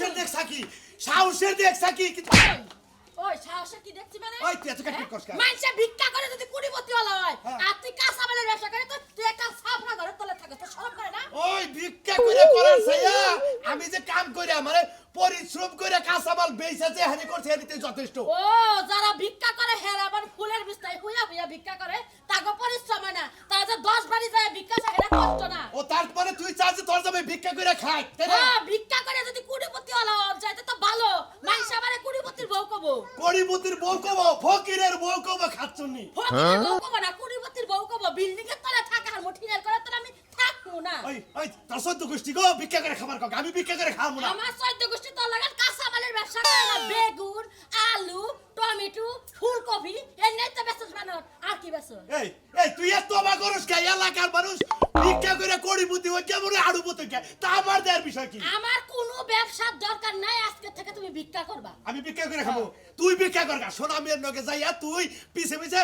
সাহসের দেখ সাকি ওই সাহসে কি দেখছি মানে ওই তুই এত কাটি কষ্ট মানুষে ভিক্ষা করে যদি কুড়িপতি वाला হয় আর তুই কাঁচামালের ব্যবসা করে তো তুই একটা সাফরা ঘরে তলে থাকে তো শরম করে না ওই ভিক্ষা করে করার ছায়া আমি যে কাম করে মানে পরিশ্রম করে কাঁচামাল বেচেছে হানি করছে এদিকে যথেষ্ট ও যারা ভিক্ষা করে হেরাবার ফুলের বিস্তায় হুইয়া ভিক্ষা করে তাগো পরিশ্রম হয় না তারা যে 10 বাড়ি যায় ভিক্ষা চায় এটা কষ্ট না ও তারপরে তুই চাস তোর যাবে ভিক্ষা করে খাই তাই না হ্যাঁ ভিক্ষা করে যদি কুড়িপতি वाला হয় যাইতে তো ভালো মানুষ আমারে কুড়িপতির বউ কবো করিবতির বউ কব ফকিরের বউ কব খাচ্ছনি ফকিরের বউ কবো না কুড়িপতির বউ কবো বিল্ডিং এর তলে থাকা আর মঠিনের করে তো আমি থাকবো না ওই তার সদ্য গোষ্ঠী গো ভিক্ষা করে খাবার কক আমি ভিক্ষা করে খাবো না আমার সদ্য গোষ্ঠী তো লাগান কাঁচামালের ব্যবসা করে না বেগুন আলু টমেটো ফুলকপি এনে তো বেচছ বানর আর কি বেচছ এই তুই এত অবাক করিস কে এলাকার মানুষ ভিক্ষা করে করিবতি হই কেমন আড়ুবতি কে তা আমার দেয়ার বিষয় কি আমার কোনো ব্যবসার দরকার নাই আজকে থেকে তুমি ভিক্ষা করবা আমি ভিক্ষা করে খাবো তুই ভিক্ষা করগা সোনা মেয়ের নকে যাইয়া তুই পিছে পিছে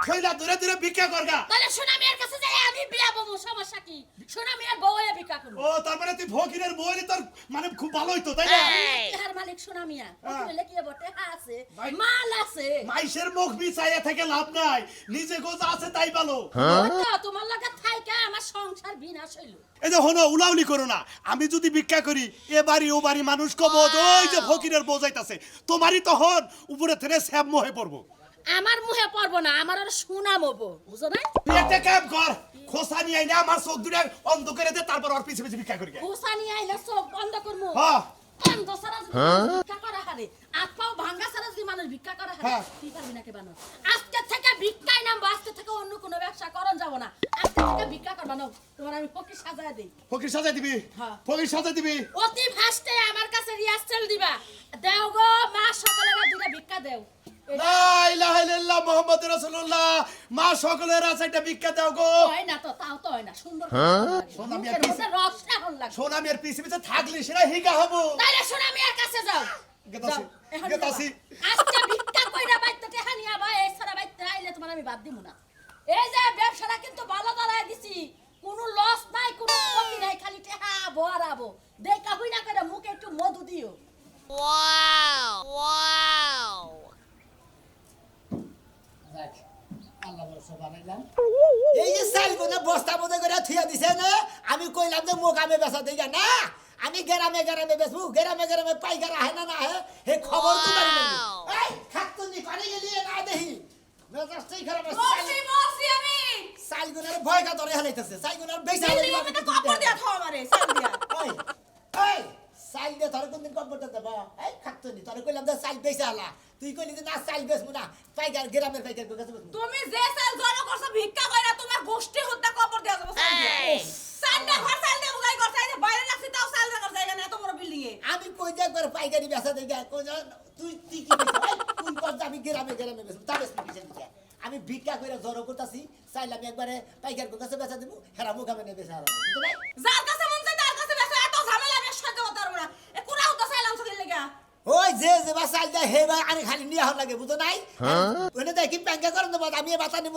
খইলা ধরে ধরে ভিক্ষা করগা তাহলে সোনা মেয়ের কাছে যাই আমি বিয়া বমু সমস্যা কি সোনা মেয়ের বউ হয়ে ভিক্ষা করব ও তার মানে তুই ফকিরের বউলি তোর মানে খুব ভালো হইতো তাই না ইহার মালিক সোনা মিয়া বলে কি বটে আছে ভাই, মাল আছে মাইশের মুখ বিচাইয়া থেকে লাভ নাই নিজে গোজা আছে তাই ভালো তো তোমার লাগা থাইকা আমার সংসার বিনাশ হইল এই যে হনো উলাউলি করো না আমি যদি ভিক্ষা করি এ বাড়ি ও বাড়ি মানুষ কব ওই যে ফকিরের বোঝাইতাছে তোমারই তখন উপরে থেকে স্যাব মোহে পড়বো আমার মুহে পড়বো না আমার আর সুনাম হবো বুঝো না তুই একটা কাম কর খোসা নিয়ে আইনা আমার চোখ দুটা অন্ধ করে দে তারপর ওর পিছে পিছে ভিক্ষা করি হুসানি আইলে চোখ বন্ধ করমু হ্যাঁ অন্ধ সারা ভিক্ষা করা হারে আত্মাও ভাঙ্গা সারা যদি মানুষ ভিক্ষা করা হারে হ্যাঁ। তুই পারবি না কে বানো আজকে থেকে ভিক্ষাই নামবো আজকে থেকে অন্য কোনো ব্যবসা করন যাব না আজকে থেকে ভিক্ষা করবা না তোমার আমি ফকির সাজায় দেই ফকির সাজাই দিবি হ্যাঁ। ফকির সাজাই দিবি অতি ভাসতে আমার কাছে রিহার্সাল দিবা দেও গো মা সকলের দুটা ভিক্ষা দেও লা ইলাহা ইল্লাল্লাহ মুহাম্মাদুর রাসূলুল্লাহ মা সকলের আছে একটা ভিক্ষা দাও গো হয় না তো তাও তো হয় না সুন্দর সোনা মিয়া মুখের মধ্যে রস এখন লাগে সোনা মেয়ের পিছে পিছে থাকলে সেটা হিগা হবো তাইলে সোনা মিয়ার কাছে যাও গেতাছি এখন গেতাছি যাবা। আজকে ভিক্ষা কইরা বাইতে টেহানিয়া ভাই এই সারা বাইতে আইলে তোমার আমি বাদ দিব না এই যে ব্যবসাটা কিন্তু ভালো দাঁড়ায় দিছি কোনো লস নাই কোনো ক্ষতি নাই খালি টেহা বরাবো দেখা হই না করে মুখে একটু মধু দিও এই যে সাইলগুলো বস্তা মধ্যে করে থুয়া দিছে না আমি কইলাম যে মোকামে বেচা দিগা না আমি গ্রামে গ্রামে বেচবো গ্রামে পাইকার আহে না আহে হে খবর তো পারি না এই খাতুন নি করে গেলি না দেখি মেজাজটাই খারাপ মসি আমি সাইলগুলোর ভয় কা ধরে হালাইতেছে সাইলগুলোর বেচা দিল্লি মে তো কপড় দিয়া খাও আমারে সাল দিয়া এই সাইল দে তোর কোনদিন কপড় দেব এই খাতুন নি তোর কইলাম যে সাইল বেচা হালা তুই কইলি যে না সাইল বেচবো না পাইকার গ্রামের পাইকার কাছে বেচবো তুমি যে সাল জড়ো করছো ভিক্ষা কইরা তোমার গোষ্ঠী হত্যা কপড় দিয়া যাবো সাল দিয়া সালটা ঘর সাল দিয়া বুঝাই করছ এই যে বাইরে রাখছি তাও সাল রাখার জায়গা না এত বড় বিল্ডিং এ আমি কই যে একবার পাইকারি বেচা দেই কই যে তুই কি বেচছ কোন পথ আমি গ্রামে বেচবো তা বেচবি কিসের দিকে আমি ভিক্ষা কইরা জড়ো করতাছি চাইলে আমি একবারে পাইকার কাছে বেচা দেব হেরা মুখামে নে বেচা হারাবো বুঝতে নাই যার কাছে মন চায় তার কাছে বেচো এত ঝামেলা আমি সহ্য করতে পারবো না এ কোনাও তো চাইলাম চলে লাগা ওই যে বা চাইল যায় হে বা আরে খালি নিয়ে হল লাগে বুঝো নাই ওনে দেখি প্যাঙ্কা করন দেব আমি বাতা নিব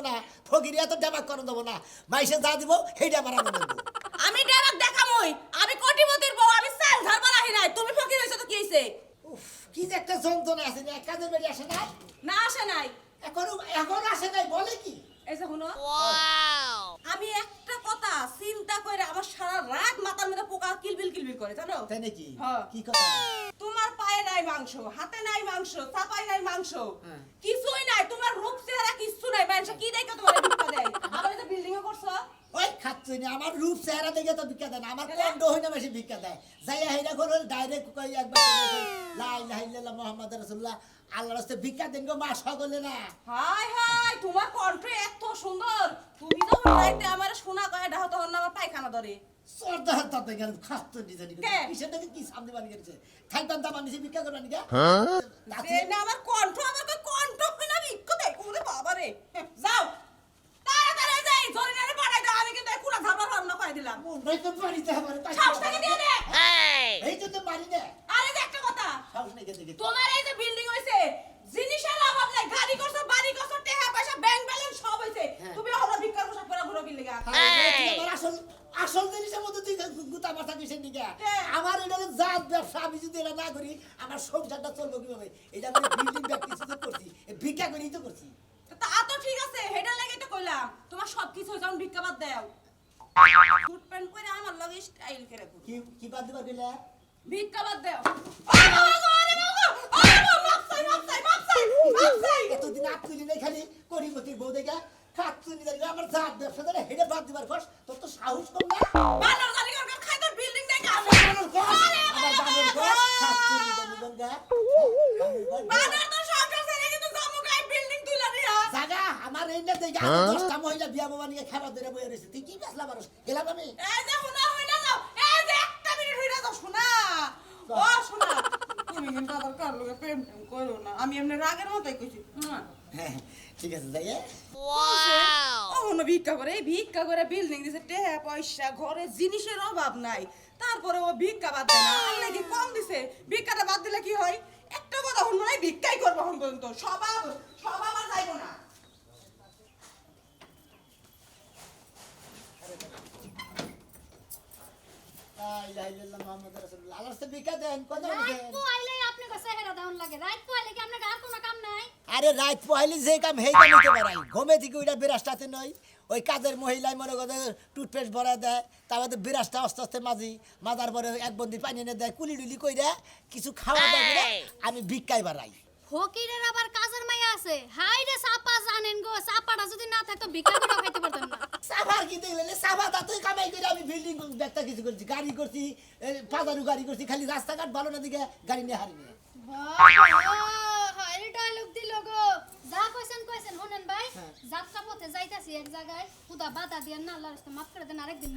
না ফকিরিয়া তো ডেমাক করন দেব না মাইসে যা দিব হেইটা আমার আমি নেব আমি ডেরাক দেখামই আমি কোটিপতির বউ আমি চাল ঝাড়বা রাখি নাই তুমি ফকির হইছো তো কি হইছে উফ কি যে একটা যন্ত্রণা আছে না কাজে বেরি আসে না না আসে নাই এখন আসে নাই বলে কি এই যে শুনো আমি একটা কথা চিন্তা করে আমার সারা রাত মাথার মধ্যে পোকা কিলবিল করে জানো তাই নাকি হ্যাঁ। কি কথা তোমার পায়ে নাই মাংস হাতে নাই মাংস চাপাই নাই মাংস কিছুই নাই তোমার রূপ চেহারা কিছু নাই মানুষ কি দেখে তোমার ভিক্ষা দেয় আবার এই যে বিল্ডিং এ করছো ওই খাচ্ছি না আমার রূপ চেহারা দেখে তো ভিক্ষা দেয় না আমার কণ্ঠ হই না বেশি ভিক্ষা দেয় যাইয়া হেইরা করে ডাইরেক্ট কই একবার লা ইলাহা ইল্লাল্লাহ মুহাম্মাদুর রাসূলুল্লাহ আল্লাহর রাস্তায় ভিক্ষা দেন গো মা সকলে না হাই তোমার কণ্ঠ এত সুন্দর তুমি যখন রাইতে আমার শোনা কয় ডাহ তখন না আমার পায়খানা ধরে সর্দার তাতে গেল খাচ্ছ নিজে নিজে কে? কিসের দেখে কি সামনে বানিয়ে গেছে খাইতাম দাম নিচে ভিক্ষা করবেন কি যে না আমার কণ্ঠ হয় না ভিক্ষা দেয় ওরে বাবা রে যাও তাড়াতাড়ি যাই জরিনারে পাঠাই দাও আমি কিন্তু কুড়া ঝাপা রান্না করে দিলাম মনটাই তো বাড়িতে আমার সাহস থেকে দিয়ে দে এই তো বাড়ি দে আরে যে একটা কথা সাহস নেই দেখে তোমার এই যে বিল্ডিং হইছে জিনিসের অভাব নাই গাড়ি করছো বাড়ি করছো টাকা পয়সা ব্যাংক ব্যালেন্স সব হইছে তুমি হলো ভিক্ষার পোশাক পরে ঘুরো বিল্ডিং আমার আসল জিনিসের মধ্যে তুই গুতা মাথা কিসের দিকে হ্যাঁ। আমার এটা যা সৎ ব্যবসা আমি যদি এটা না করি আমার সংসারটা চলবে কিভাবে? এটা আমি বিল্ডিং ব্যক্তি শুধু করছি, এই ভিক্ষা করেই তো করছি। তা তো ঠিক আছে, হেডা লেগে তো কইলাম তোমার সবকিছু যখন ভিক্ষা বাদ দাও ফুট প্যান্ট পরে আমার লগে স্টাইল করে রাখো কি কি বাদ দিবার কইলা? ভিক্ষা বাদ দাও। আরে বাবা, আরে বাবা, আরে বাবা, মাপসাই। এতদিন আপনি নাই খালি করিমতির বউ দেখা খাচ্ছুনি জানি আমার জাত ব্যবসা ধরে হেডে বাদ দিবার কস, তোর তো সাহস কম না। বানর জানি কার খাইতে বিল্ডিং দেখে আমার বানর কস, আমার বানর কস, খাচ্ছুনি জানি গঙ্গা। বানর তো সংসার ছেড়ে কিন্তু জামু গায় বিল্ডিং তুইলা দিয়া। জাগা আমার এই না দেখে 10টা মহিলা বিয়া বাবা নিয়ে খাবার ধরে বইয়া রইছে, তুই কি বেসলা মানুষ গেলাম আমি। এই যে হুনা হইনা যাও, এই যে একটা মিনিট হইনা যাও শোনা। ও শোনা, তুমি কিন্তু আবার কার লগে প্রেম টেম করো না, আমি এমনি রাগের মতোই কইছি। হ্যাঁ, ঠিক আছে যাই। অহনো ভিক্ষা করে, এই ভিক্ষা করে বিল্ডিং দিছে, টাকা পয়সা ঘরে জিনিসের অভাব নাই, তারপরে ও ভিক্ষা বাদ দেয় না। আল্লাহ কি কম দিছে? ভিক্ষাটা বাদ দিলে কি হয়? একটা কথা হল নাই, ভিক্ষাই করবো এখন পর্যন্ত, স্বভাব স্বভাব আর যাইবো না। লা ইলাহা ইল্লাল্লাহ মুহাম্মাদুর রাসূলুল্লাহ। আল্লাহর সাথে ভিক্ষা দেন, কথা রাত বলেন। পোয়াইলে আপনার কাছে হেরা দাউন লাগে। রাত পোয়াইলে কি আপনার আর কোনো কাম নাই? আরে রাত পহেলি যে কাম হেই কাম নিতে পারাই, ঘুমে থেকে ওইটা বিরাসটাতে নয়, ওই কাজের মহিলাই মনে করে টুথপেস্ট ভরা দেয়, তারপরে বিরাসটা আস্তে আস্তে মাজার পরে এক বন্দি পানি এনে দেয়, কুলি টুলি কইরা কিছু খাওয়া দাওয়া করে আমি ভিক্ষাই বাড়াই। ফকিরের আবার কাজের মাইয়া আছে। হাই রে সাপা জানেন গো, সাপাটা যদি না থাকতো ভিক্ষা করে খাইতে পারতাম না। সাফার কি দেখলে সাফা তাতেই কামাই করে আমি বিল্ডিং ব্যবসা কিছু করছি, গাড়ি করছি, পাজারু গাড়ি করছি, খালি রাস্তাঘাট ভালো না দিকে গাড়ি নিয়ে হারিয়ে। হাই রে ডায়লগ দিল গো। যা কইছেন কইছেন শুনেন ভাই। যাত্রা পথে যাইতাছি এক জায়গায়, খুদা বাধা দিয়েন না, আল্লাহর রাস্তা মাফ করে দেন আরেকদিন।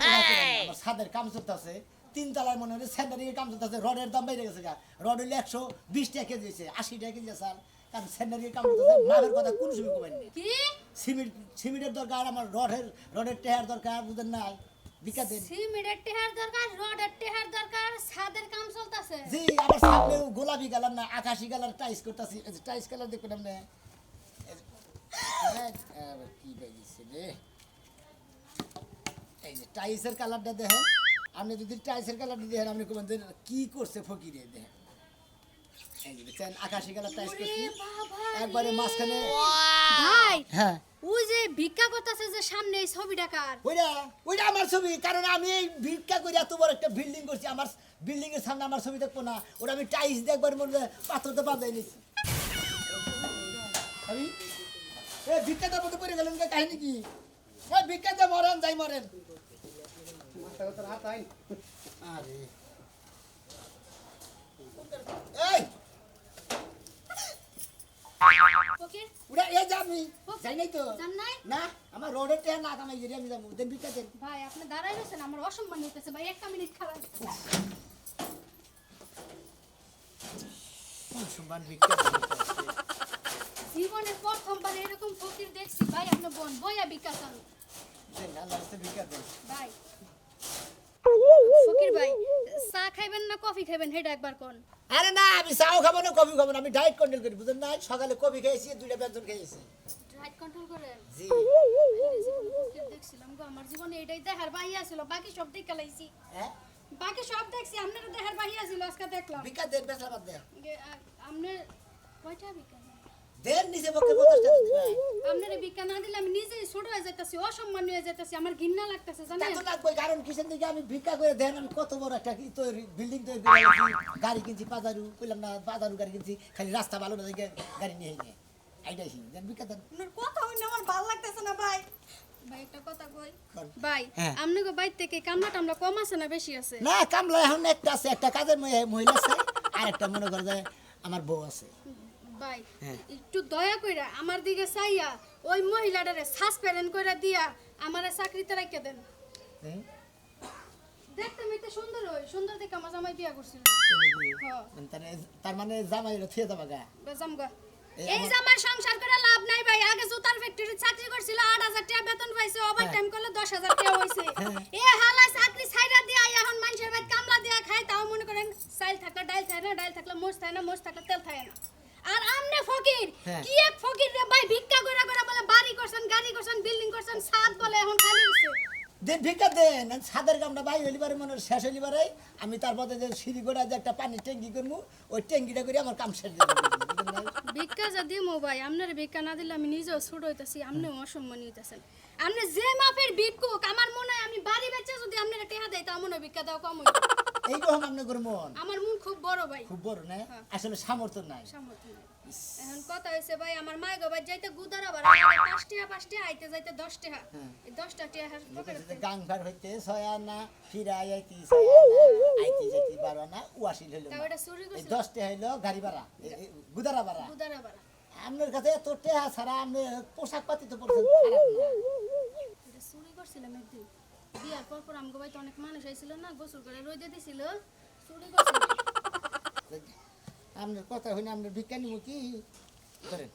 আমার ছাদের কাম চলতেছে, 3 তলার মনে হয় সেন্টারিংয়ের কাম চলতেছে, রডের দাম বেড়ে গেছে গা, রড হইলে 120 টাকা কেজি হয়েছে, 80 টাকা কেজি স্যার, কারণ সেন্টারিংয়ের কাম চলতেছে, মাপের কথা কোন সময় কমেননি। কি? সিমেন্টের দরকার, আমার রডের টেহার দরকার, বুঝেন নাই, বিকা দেন। সিমেন্টের টেহার দরকার, রডের টেহার দরকার, ছাদের কাম চলতেছে। জি আমার সামনে গোলাপি কালার না আকাশি কালার টাইস করতেছি, টাইস কালার দেখবেন আপনি। কি বেরিয়েছে রে, এই যে টাইসের কালারটা দেখেন, আপনি যদি টাইসের কালারটা দেখেন আপনি কবেন যে কি করছে ফকিরে, দেখেন এই যে দেখছেন আকাশি কালার টাইস করছি একবারে মাঝখানে। ভাই হ্যাঁ ওই যে ভিক্ষা করতেছে যে সামনে, এই ছবিটা কার? ওইটা আমার ছবি, কারণ আমি এই ভিক্ষা করে এত বড় একটা বিল্ডিং করছি, আমার বিল্ডিং এর সামনে আমার ছবি দেখবো না, ওটা আমি টাইস দেখবার মনে পাথরতে বাঁধাই নিছি। আমি এই ভিক্ষাটার মধ্যে পড়ে গেলেন, কাহিনী কি? ওই ভিক্ষাটা মরেন, যাই মরেন। আরে এই ফকির ওটা এ যাবি যাই নাই তো জান নাই? না, আমার রোডের টেয়া না কামাই যদি আমি যাবো, দেন ভিক্ষা দেন। ভাই আপনি দাঁড়াই রয়েছেন, আমার অসম্মান হইতেছে ভাই, একটা মিনিট খারাপ। সম্মান ভিক্ষা জীবনের প্রথমবার এরকম ফকির দেখছি ভাই। আপনি বোন বইয়া ভিক্ষা চান দেন, আল্লাহর কাছে ভিক্ষা দেন। ভাই। ফকির ভাই চা খাইবেন না কফি খাইবেন হেডা একবার কোন? আরে না, আমি চাও খাবো না, কফি খাবো না, আমি ডায়েট কন্ট্রোল করি, বুঝেন না? সকালে কফি খেয়েছি, 2টা ব্যঞ্জন খেয়েছি। ডায়েট কন্ট্রোল করেন? জি ফকির দেখছিলাম গো, আমার জীবনে এটাই দেখার বাহিয়া ছিল, বাকি সব দেখে লাইছি। হ্যাঁ বাকি সব দেখছি, আপনার দেখার বাহিয়া ছিল, আজকে দেখলাম। ভিক্ষা দেন, বেসলা বাদ দেন। আপনার কয়টা ভিক্ষা? দেন নিচে পক্ষে 50 টাকা দিবেন। আপনার ভিক্ষা না দিলে আমি নিজেই ছোট হয়ে যাইতাছি, অসম্মান হয়ে যাইতাছি, আমার ঘৃণা লাগতেছে জানেন? টাকা লাগবে, কারণ কিসের দিকে আমি ভিক্ষা করে দেন, আমি কত বড় একটা কি তৈরি বিল্ডিং তৈরি করে রাখছি, গাড়ি কিনছি, পাজারু কইলাম না, পাজারু গাড়ি কিনছি, খালি রাস্তা ভালো না দেখে গাড়ি নিয়ে নিয়ে আইডাই দেন, ভিক্ষা দেন। আপনার কথা হইনা আমার ভালো লাগতেছে না ভাই। ভাই একটা কথা কই কোন? ভাই, হ্যাঁ। আপনাকে বাইর থেকে কামলা টামলা কম আছে না বেশি আছে? না, কামলা এখন একটা আছে, একটা কাজের মহিলা আছে, আর একটা মনে করে যে আমার বউ আছে। ভাই হ্যাঁ। একটু দয়া কইরা আমার দিকে চাইয়া ওই মহিলাটারে সাসপেন্ড কইরা দিয়া আমারে চাকরিতে রাখিয়ে দেন। হ্যাঁ? দেখতে মেতে সুন্দর হই, সুন্দর দেখে আমার জামাই বিয়া করছিল। হ্যাঁ তার মানে জামাই থিয়ে যাবা গা। বেজামগা এই এই জামার সংসার করে লাভ নাই ভাই। আগে জুতার ফ্যাক্টরি চাকরি করছিল, 8000 টাকা বেতন পাইছে, ওভার টাইম করলে 10000 টাকা হইছে। এ হালা চাকরি ছাইরা দিয়া এখন মানুষের বাড়ি কামলা দিয়া খায়, তাও মনে করেন চাইল থাকলে ডাইল থাকে না, ডাইল থাকলে মোষ থাকে না, মোষ থাকলে তেল থাকে না। আর আমনে ফকির হ্যাঁ। কি এক ফকির রে ভাই, ভিক্ষা কইরা কইরা বলে বাড়ি করছেন, গাড়ি করছেন, বিল্ডিং করছেন, ছাদ বলে এখন খালি হইছে। দেন ভিক্ষা দেন ছাদের কামটা বাই হইলিবারে মনে শেষ হইলিবারে আমি তারপরে যে সিঁড়ি গোড়া যে একটা পানি ট্যাঙ্কি করবো ওই ট্যাঙ্কিটা করে আমার কাম শেষ দিয়ে দেবো। ভিক্ষা যা দিমো ভাই আপনার ভিক্ষা না দিলে আমি নিজেও ছোট হইতাছি আপনিও অসম্মান হইতাছেন আপনি যে মাপের ভিক্ষুক আমার মনে হয় আমি বাড়ি বেচে যদি আপনারা টেহা দেয় তা মনে হয় ভিক্ষা দাও কম হইবে এইরকম আপনি করবো আমার মন খুব বড় ভাই খুব বড় না আসলে সামর্থ্য নাই। সামর্থ্য নাই। এখন কথা হইছে ভাই আমার মায় গো ভাই যাইতে গুদারা বাড়া 5 টাকা আইতে যাইতে 10 টাকা এই 10 টাকা পকেটে গাং ভার হইতে ছয় আনা ফিরা আইতি ছয় আনা আইতি যাইতি 12 আনা ওয়াশিল হইলো তাও এটা চুরি এই করছে 10 টা হইলো গাড়ি ভাড়া গুদারা ভাড়া। গুদারা বাড়া আপনার কাছে এত টেহা ছাড়া আপনি পোশাক পাতি তো পড়ছেন খারাপ না। এটা চুরি করছিলাম একদিন বিয়ার পর আমগো ভাই তো অনেক মানুষ আইছিল না গোসল করে রইদে দিছিল চুরি করছিলাম আপনার কথা হইনা আপনার ভিক্ষা নিব কি করেন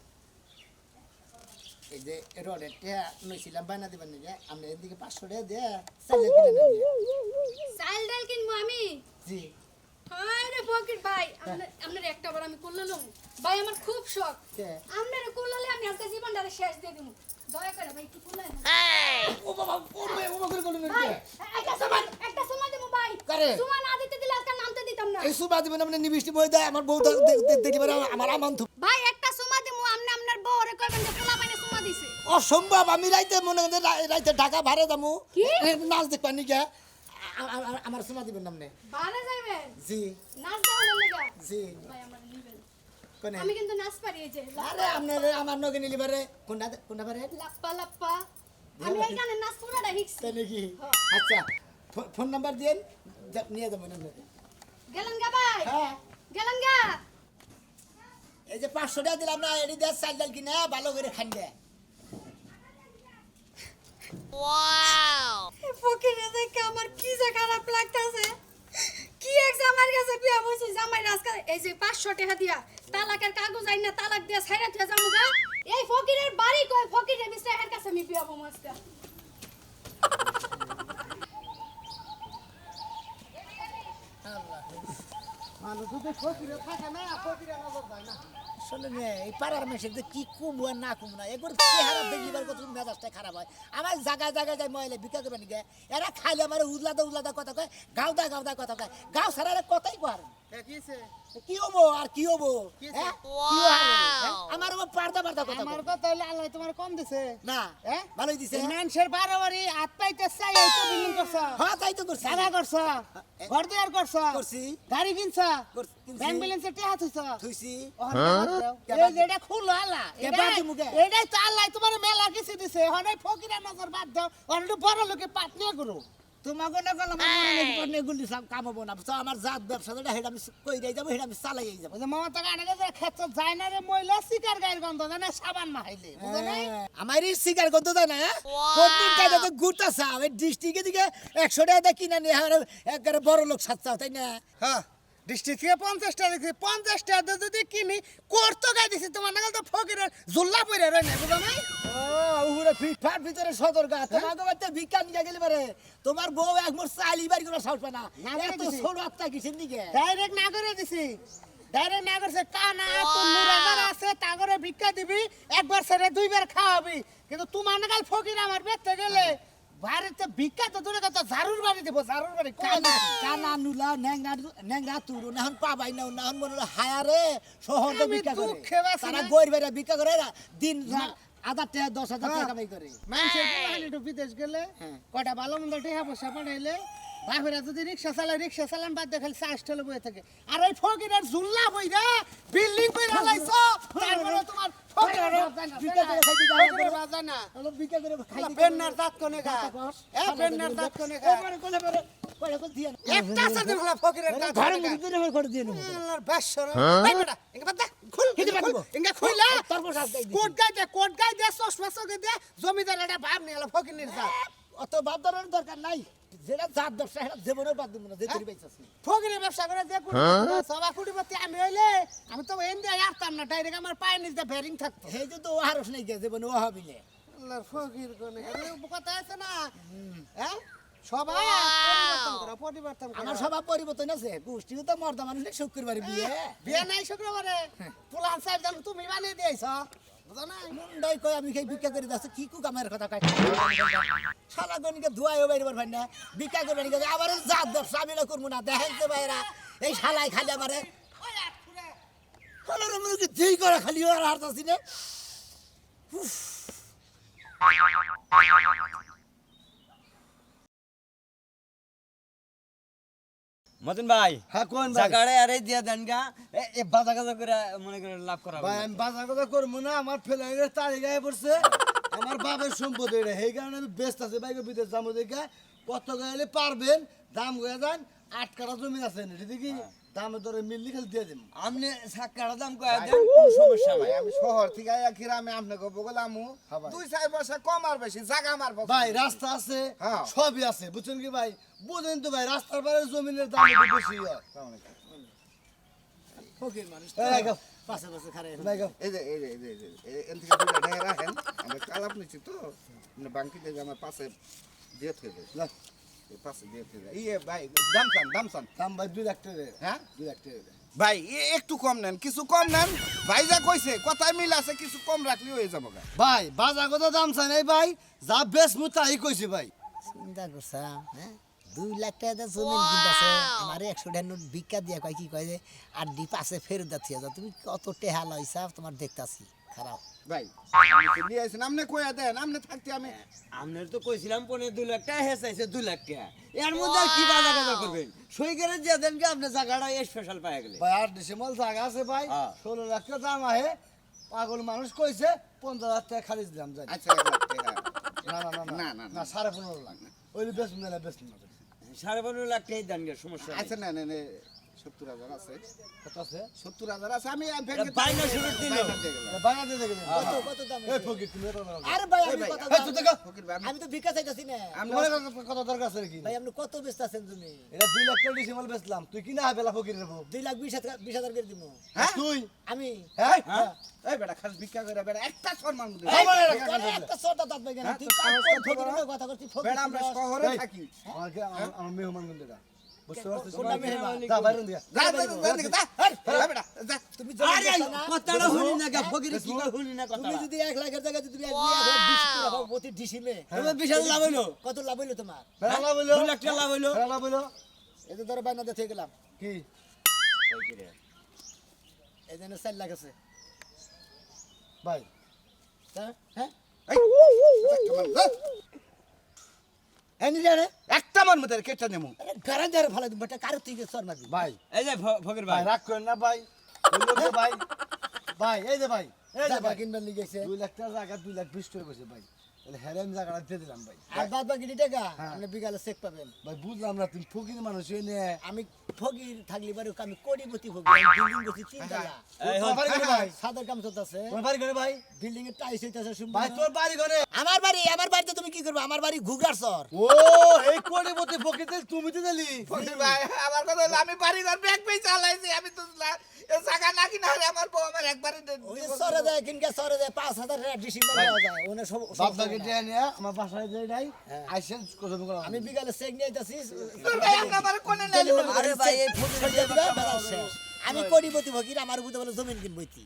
এই যে রডের টেহা নইছিলাম বানা দিবেন নাকি আপনি এদিকে 500 টাকা দিয়ে চাইলে কিনে নেন। চাল ডাল কিনবো আমি জি আরে ফকির ভাই আপনার একটা বার আমি করলাম ভাই আমার খুব শখ কে? আপনার করলালে আমি আজকে জীবনটারে শেষ দিয়ে দিব দয়া করে ভাই একটু করলেন ও বাবা করবে ও করে বলুন ভাই একটা সময় দেবো ভাই করে? সময় না দিতে দিলে আজকে নামতে দিতাম না এই সুবা দিবেন আপনি নিবিষ্টি বই দেয় আমার বউ দেখিবার আমার আমন্ত ভাই একটা সময় দেবো আপনি আপনার বউরে কইবেন যে পোলা বাইনে সময় দিছে অসম্ভব আমি রাইতে মনে করেন রাইতে ঢাকা ভাড়া যাবো কি? নাচ দেখবেন নাকি আমার সুমা দিবেন নামনে বারে যাইবেন জি নাচ দেওয়া লাগা জি ভাই আমার নিবেন কোনে আমি কিন্তু নাচ পারি এই যে আরে আপনার আমার নগে নিলিবারে কোনটা বারে লাপ্পা লাপ্পা আমি এই গানে নাচ পুরাটা শিখছি তাই নাকি হ্যাঁ। আচ্ছা ফোন নাম্বার দিন নিয়ে যাবো না গেলেন গা ভাই হ্যাঁ গেলেন গা এই যে 500 টাকা দিলাম না এডি দেশ চাল ডাল কিনে ভালো করে খান দে। ফকিরে দেখে আমার কি যে খারাপ লাগতাছে কি এক জামাইয়ের কাছে বিয়া বসে জামাই রাজকা এই যে 500 টাকা দিয়া তালাকের কাগজ আইন না তালাক দিয়া ছাইরা দিয়া জামুগা এই ফকিরের বাড়ি কই ফকিরের মিস্টার এর কাছে আমি বিয়া বমু আজকে মানুষ তো ফকিরে থাকে না ফকিরে নজর যায় না শুনুন এই পাড়ার মেশে কি কুমু আর না কুমু না এগুলো চেহারা দেখলিবার কত মেজাজটা খারাপ হয় আমার জায়গায় জায়গায় যায় মহিলা বিক্রি করবেন গে এরা খাইলে আমার উজলাদা কথা কয় গাওদা কথা কয় গাও সারা কথাই কয় কি হবো আর কি হবো হ্যাঁ? কি হবে? হ্যাঁ? আমার আবার পারদা কথা আমার কয়। কথা হইলে আল্লাহ তোমার কম দিছে না হ্যাঁ? ভালোই দিছে মানুষের বাড়াবাড়ি হাত পাইতে চাই এই তো বিল্ডিং করছ হ্যাঁ তাই তো করছি জায়গা করছ ঘর দুয়ার করছ করছি গাড়ি কিনছ কিনছি। ব্যাংক ব্যালেন্সে টাকা থুইছ থুইছি এই যে এটা খুলো আল্লাহ কে বাদ দিমু কে? এটাই তো আল্লাহ তোমার মেলা কিছু দিছে হনে ফকিরা নজর বাদ দাও অনেক বড় লোকে পাট নিয়ে করো তোমাকে না গেলাম এগুলি সব কামাবো না তো আমার জাত ব্যবসাটা হেটা আমি কইরাই যাবো হেটা আমি চালাই যাবো ওই যে মমতা গানে যে ক্ষেত্র যায় না রে মহিলা শিকার গায়ের গন্ধ জানে সাবান মাহাইলে বুঝো নাই আমার এই শিকার করতে দেয় না কোনদিন কাজে ঘুরতে চাও এই ডিস্ট্রিক্টের দিকে 100 টাকা কিনা নিয়ে একবারে বড় লোক সাচ্ছাও তাই না হ্যাঁ ডিস্ট্রিক্ট থেকে 50 টাকা দিছি 50 টাকা যদি কিনি করতো গাই দিছি তোমার নাগাল তো ফকিরের জুল্লা পইরা রয় না বুঝো নাই ও উহুরে ফিটফাট ভিতরে সদরগা তোমাকে বাড়িতে ভিক্ষা নিয়ে গেলে পারে তোমার বউ এক মোর চালি বাড়ি করে সাহস পায় না না করে এত দিছি। ছোট আত্মা কিসের দিকে ডাইরেক্ট না করে দিছি ডাইরেক্ট না করছে কানা তো নুরাগার আছে তাগরে ভিক্ষা দিবি একবার ছেড়ে দুইবার খাওয়াবি কিন্তু তোমার নাগাল ফকির আমার বেতে গেলে বাড়িতে ভিক্ষা তো দূরে কথা ঝাড়ুর বাড়ি দিব ঝাড়ুর বাড়ি কানা কানা নুলা ন্যাংরা তুরু নাহন পাবাই না নাহন মনে হায়ারে শহর আমি ভিক্ষা করে দুঃখে বাঁচি তারা না। গরিব বেড়া ভিক্ষা করে দিন রাত 1000 টাকা 10,000 টাকা কামাই করে মানুষের পোলাহানি একটু বিদেশ গেলে হ্যাঁ। কটা ভালো মন্দ টেহা পয়সা পাঠাইলে বাহিরা যদি রিক্সা চালান বাদ দেখালে চাষ ঠেলে বয়ে থাকে আর ওই ফকিরের ঝুল্লা বইরা বিল্ডিং বইরা লাইছো তারপরে তোমার ফকিরের ভিক্ষা করে খাইতে যাও ফকিরের বাজা না অলপ ভিক্ষা করে খাইতে পেন্নার দাঁত কোনে খা এ পেন্নার দাঁত কোনে খা একটা সাথে হলো ফকিরের দাঁত ঘরের কোনে খা। মধ্যে করে করে দিয়ে নেবো আল্লাহর বেশ্বর এই বেটা ইঙ্গা বাদ দে খুল কিন্তু বাদ দিব। ইঙ্গা খুইলা তারপর শাস্তি দিবি। কোট গাই দে চশমা চোখে দে জমিদার একটা ভাব নিয়ে এলো ফকিরের জাত অত বাদ দেওয়ার দরকার নাই যেটা জাত ব্যবসা সেটা জীবনেও বাদ দেবো না যে করি পাইছিস ফকিরের ব্যবসা করে যে সবা কুটিপতি আমি হইলে আমি তো এন্ডে আসতাম না ডাইরেক্ট আমার পায়ের নিচে বেরিং থাকতো সেই যে তো হারস নাই গে জীবনে ও হবিলে আল্লাহর ফকির কোনে কথা আছে না হ্যাঁ সবাই পরিবর্তন করা আমার স্বভাব পরিবর্তন আছে গোষ্ঠীও তো মর্দা মানুষ শুক্রবারে বিয়ে বিয়ে নাই শুক্রবারে পোলান সাহেব জানো তুমি বানিয়ে দিয়েছ বুঝো না মুন্ডাই কই আমি খাই ভিক্ষা করে দাস কি কু কামের কথা কয় শালা গনিকে ধুয়াইও বাইরবার ভাই না ভিক্ষা করে নিকে আবার জাত ব্যবসা আমি না করব না দেখেন তো ভাইরা এই শালাই খালি আমারে শালার মুরগি যেই করে খালি আর হারতাছি না মতন ভাই হ্যাঁ কোন ভাই জাগাড়ে আরে দিয়া দেন গা এ বাজা গাজা করে মনে করে লাভ করা ভাই আমি বাজার কথা করবো না আমার ফেলাইনের তারিখ আয় পড়ছে আমার বাবার সম্পদ এটা সেই কারণে আমি ব্যস্ত আছি বাইকের বিদেশ যাবো দেখে কত গেলে পারবেন দাম গয়ে যান 8 কাঠা জমি আছে এটা কি দামে দরে মিললি খালি দিয়ে দিন আপনি সাক্কার দাম কয়া দেন কোনো সমস্যা নাই আমি শহর থেকে আয়া গ্রামে আপনাকে বললাম হ্যাঁ ভাই। 2-4 পয়সা কম আর বেশি জায়গা আমার পছন্দ। ভাই রাস্তা আছে হ্যাঁ। সবই আছে বুঝছেন কি ভাই বুঝেন তো ভাই রাস্তার বাইরে জমিনের দাম একটু বেশি হয় ফকির মানুষ এই গাও, পাশে পাশে খারে ভাই গাও। এই যে এন থেকে দুটো ঢেকে রাখেন আমরা কালাপ নিচ্ছি তো মানে বাঙ্কিতে যে আমার পাশে দিয়ে থেকে না, এই পাশে দিয়ে থেকে ভাই দামসান দাম ভাই 2 লাখ টাকা হ্যাঁ 2 লাখ টাকা ভাই একটু কম নেন কিছু কম নেন ভাই যা কইছে কথায় মিল আছে কিছু কম রাখলে হয়ে যাবো গা। ভাই বাজার কথা দাম চাই নাই ভাই যা বেশ মু তাই কইছি ভাই চিন্তা করছা হ্যাঁ 2 লাখ টাকা দিয়ে জমিন কিনতাছে আমারে 100 টাকা নোট ভিক্ষা দিয়া কয় কি কয় যে আর ডি পাশে ফেরত দাতিয়া যাও তুমি কত টেহা লইছা তোমার দেখতাছি খারাপ ভাই আপনি তো নিয়ে আসেন আপনি কইয়া দেন আপনি থাকতে আমি আপনার তো কইছিলাম 2 লাখ টাকা হে চাইছে 2 লাখ টাকা এর মধ্যে আর কি বাজা গাজা করবেন সই করে দিয়া দেন কি আপনি জায়গাটা স্পেশাল পায় গেলে ভাই 8 ডিসেম্বর জায়গা আছে ভাই হ্যাঁ। 16 লাখ টাকা দাম আহে পাগল মানুষ কইছে 15 লাখ টাকা খারিজ দিলাম জানি আচ্ছা 1 লাখ টাকা না না না না, না না, না 15.5 লাখ ওইলি বেশ না বেশ না 15.5 লাখ টাকাই দেন গে সমস্যা আচ্ছা নাই না 70,000 আছে কত আছে 70,000 আছে আমি এটা বাইনা শুরু দিল এটা বাংলা দিয়ে দেখেন কত কত দাম এই ফকির তুমি এটা না আরে ভাই আমি ভাই, কত এই তুই দেখো ফকির ভাই আমি তো ভিক্ষা চাইতাছি না কত দরকার আছে কি ভাই আপনি কত ব্যস্ত আছেন তুমি এটা 2 লাখ টাকা ডিসেম্বর বেচলাম তুই কিনা বেলা ফকিরের বউ 2 লাখ 20,000 করে দিব হ্যাঁ? তুই আমি হ্যাঁ এই বেটা খালি ভিক্ষা করে বেটা একটা সম্মান মুদে একটা ছোট দাঁত ভাই কেন তুই ফকিরের কথা করছিস ফকির বেটা আমরা শহরে এই, থাকি আমার মেহমান গুন্ডা বুঝতে পারছিস কোনটা মেহমান? যা বাইরে দিয়া যা বেটা যা তুমি আরে যদি না কথাটা শুনি না গা ফকির কি কই শুনি না কথা তুমি যদি 1 লাখের জায়গায় যদি 1 লাখ 20 প্রতি ডিসিমে তুমি বিশাল লাভ হইলো কত লাভ হইলো তোমার বেলা বইলো 2 লাখ টাকা লাভ হইলো বেলা বইলো এই যে ধরো বাইনা দিয়ে গেলাম কি এই জন্য 4 লাখ আছে ভাই হ্যাঁ হ্যাঁ এই নিলে রে একটা মান মধ্যে কেটে নেমু গারান যারে ভালো দিন বেটা কারো তুই সর মারবি ভাই এই যে ফকির ভাই ভাই রাগ করেন না ভাই বললো যে ভাই ভাই এই যে ভাই এই যে জায়গা ভাই কিনবার লিগে গেছে 2 লাখ টাকা জায়গা 2 লাখ 20 টাকা কইছে ভাই তাহলে হেরেম জায়গাটা দিয়ে দিলাম ভাই আর বাদ বাকি টাকা হ্যাঁ। আপনি বিকালে চেক পাবেন ভাই বুঝলাম না তুমি ফকির মানুষ হই নে আমি ফকির থাকলি পারে আমি কোটিপতি ফকির বিল্ডিং করছি 3 তলা এই বাড়ি করে ভাই সাদার কাম চলতেছে তোমার বাড়ি করে ভাই বিল্ডিং এর টাইস হইতাছে ভাই তোর বাড়ি করে আমার বাড়িতে তুমি কি করবে আমার বাড়ি ঘুগরার সর ও এই কোটিপতি ফকির তুমি তো দিলি ফকির ভাই আমার কথা হলো আমি বাড়ি ঘর ব্যাগ পেয়ে চালাইছি আমি তো এই জায়গা না কিনা হলে আমার বউ আমার একবারে ওই সরে যায় কিনকে সরে যায় 5,000 টাকা ডিসেম্বর দেওয়া যায় ওনে সব বাপ দাকে দিয়ে নিয়ে আমার বাসায় যাই নাই আইসেন কত করে আমি বিকালে চেক নিয়ে আইতাছি ভাই আমার কোনে নাই আরে ভাই এই ফকির আমি কোটিপতি ফকির আমার বুঝতে বলে জমিন কিনবইতি